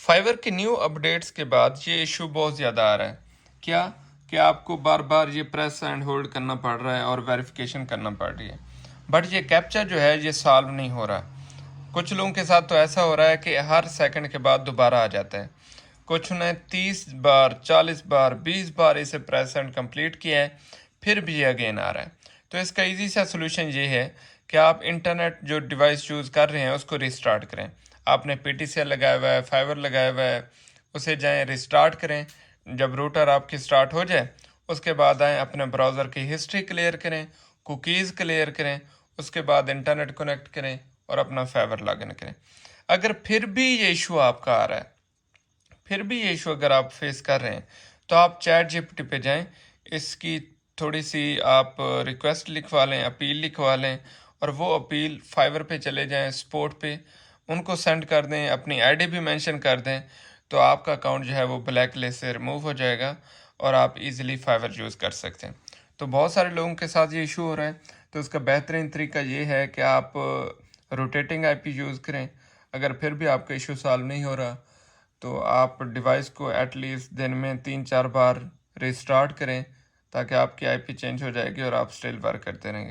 Fibre की new updates के बाद ये इशू बहुत ज़्यादा आ रहा है। क्या कि आपको बार बार ये प्रेस एंड होल्ड करना पड़ रहा है और वेरिफिकेशन करना पड़ रही है, बट ये कैप्चा जो है ये सॉल्व नहीं हो रहा। कुछ लोगों के साथ तो ऐसा हो रहा है कि हर सेकंड के बाद दोबारा आ जाता है। कुछ ने 30 बार, 40 बार, 20 बार इसे प्रेस एंड कंप्लीट किया है, फिर भी ये अगेन आ रहा है। तो इसका इजी सा सोल्यूशन ये है कि आप इंटरनेट जो डिवाइस यूज़ कर रहे हैं उसको रिस्टार्ट करें। आपने PTCL लगाया हुआ है, फाइबर लगाया हुआ है, उसे जाएं रिस्टार्ट करें। जब रूटर आपकी स्टार्ट हो जाए उसके बाद आएँ अपने ब्राउज़र की हिस्ट्री क्लियर करें, कुकीज़ क्लियर करें, उसके बाद इंटरनेट कनेक्ट करें और अपना फाइबर लॉगिन करें। अगर फिर भी ये इशू आपका आ रहा है, फिर भी ये इशू अगर आप फेस कर रहे हैं, तो आप चैट जीपीटी पे जाएं, इसकी थोड़ी सी आप रिक्वेस्ट लिखवा लें, अपील लिखवा लें, और वो अपील फाइवर पे चले जाएं, सपोर्ट पे उनको सेंड कर दें, अपनी आईडी भी मेंशन कर दें, तो आपका अकाउंट जो है वो ब्लैक लिस्ट से रिमूव हो जाएगा और आप इजीली फाइवर यूज़ कर सकते हैं। तो बहुत सारे लोगों के साथ ये इशू हो रहा है, तो उसका बेहतरीन तरीका ये है कि आप रोटेटिंग आईपी यूज़ करें। अगर फिर भी आपका इशू सॉल्व नहीं हो रहा तो आप डिवाइस को एटलीस्ट दिन में 3-4 बार रिस्टार्ट करें, ताकि आपकी आईपी चेंज हो जाएगी और आप स्टिल वर्क करते रहेंगे।